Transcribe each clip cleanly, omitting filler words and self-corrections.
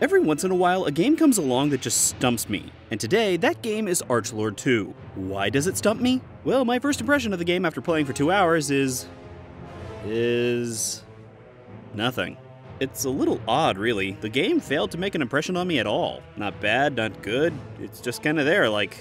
Every once in a while, a game comes along that just stumps me, and today, that game is Archlord II. Why does it stump me? Well, my first impression of the game after playing for 2 hours is nothing. It's a little odd, really. The game failed to make an impression on me at all. Not bad, not good, it's just kinda there, like,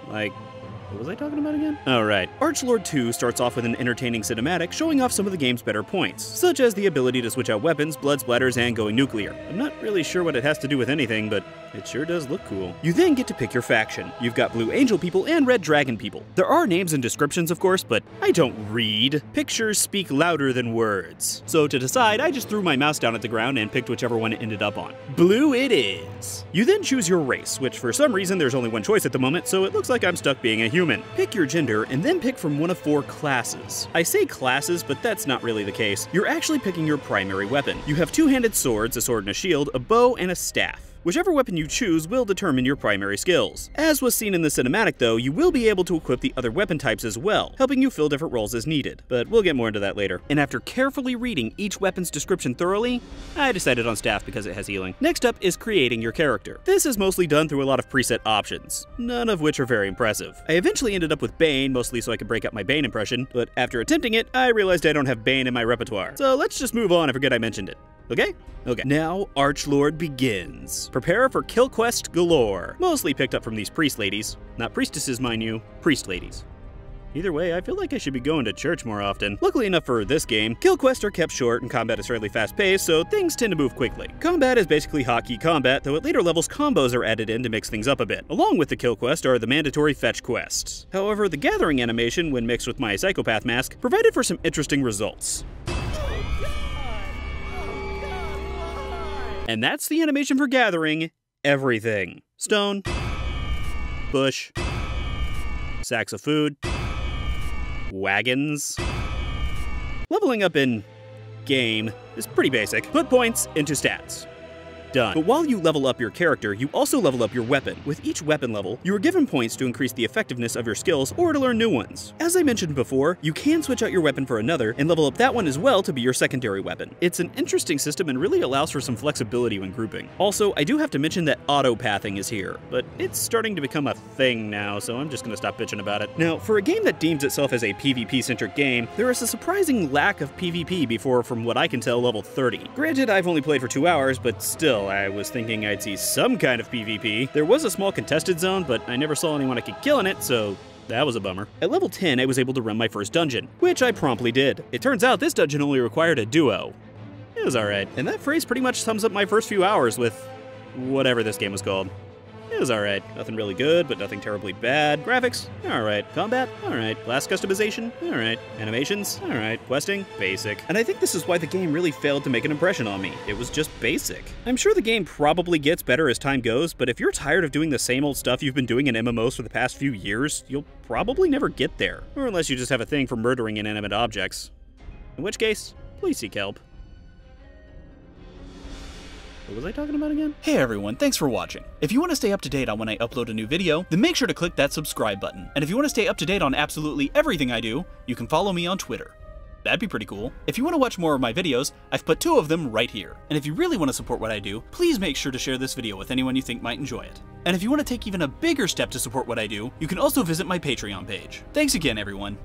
what was I talking about again? Oh, right. Archlord II starts off with an entertaining cinematic showing off some of the game's better points, such as the ability to switch out weapons, blood splatters, and going nuclear. I'm not really sure what it has to do with anything, but it sure does look cool. You then get to pick your faction. You've got Blue Angel people and Red Dragon people. There are names and descriptions, of course, but I don't read. Pictures speak louder than words. So to decide, I just threw my mouse down at the ground and picked whichever one it ended up on. Blue it is. You then choose your race, which for some reason there's only one choice at the moment, so it looks like I'm stuck being a human. Pick your gender, and then pick from one of 4 classes. I say classes, but that's not really the case. You're actually picking your primary weapon. You have 2-handed swords, a sword and a shield, a bow, and a staff. Whichever weapon you choose will determine your primary skills. As was seen in the cinematic though, you will be able to equip the other weapon types as well, helping you fill different roles as needed, but we'll get more into that later. And after carefully reading each weapon's description thoroughly, I decided on staff because it has healing. Next up is creating your character. This is mostly done through a lot of preset options, none of which are very impressive. I eventually ended up with Bane, mostly so I could break up my Bane impression, but after attempting it, I realized I don't have Bane in my repertoire. So let's just move on and forget I mentioned it. Okay? Okay. Now, Archlord begins. Prepare for kill quest galore. Mostly picked up from these priest ladies. Not priestesses, mind you, priest ladies. Either way, I feel like I should be going to church more often. Luckily enough for this game, kill quests are kept short and combat is fairly fast-paced, so things tend to move quickly. Combat is basically hotkey combat, though at later levels combos are added in to mix things up a bit. Along with the kill quest are the mandatory fetch quests. However, the gathering animation, when mixed with my psychopath mask, provided for some interesting results. And that's the animation for gathering everything. Stone, bush, sacks of food, wagons. Leveling up in game is pretty basic. Put points into stats. Done. But while you level up your character, you also level up your weapon. With each weapon level, you are given points to increase the effectiveness of your skills or to learn new ones. As I mentioned before, you can switch out your weapon for another and level up that one as well to be your secondary weapon. It's an interesting system and really allows for some flexibility when grouping. Also, I do have to mention that auto-pathing is here, but it's starting to become a thing now, so I'm just gonna stop bitching about it. Now, for a game that deems itself as a PvP-centric game, there is a surprising lack of PvP before, from what I can tell, level 30. Granted, I've only played for 2 hours, but still, I was thinking I'd see some kind of PvP. There was a small contested zone, but I never saw anyone I could kill in it, so that was a bummer. At level 10, I was able to run my first dungeon, which I promptly did. It turns out this dungeon only required a duo. It was alright. And that phrase pretty much sums up my first few hours with whatever this game was called. It was alright. Nothing really good, but nothing terribly bad. Graphics? Alright. Combat? Alright. Class customization? Alright. Animations? Alright. Questing? Basic. And I think this is why the game really failed to make an impression on me. It was just basic. I'm sure the game probably gets better as time goes, but if you're tired of doing the same old stuff you've been doing in MMOs for the past few years, you'll probably never get there. Or unless you just have a thing for murdering inanimate objects. In which case, please seek help. What was I talking about again? Hey everyone, thanks for watching. If you want to stay up to date on when I upload a new video, then make sure to click that subscribe button. And if you want to stay up to date on absolutely everything I do, you can follow me on Twitter. That'd be pretty cool. If you want to watch more of my videos, I've put 2 of them right here. And if you really want to support what I do, please make sure to share this video with anyone you think might enjoy it. And if you want to take even a bigger step to support what I do, you can also visit my Patreon page. Thanks again, everyone.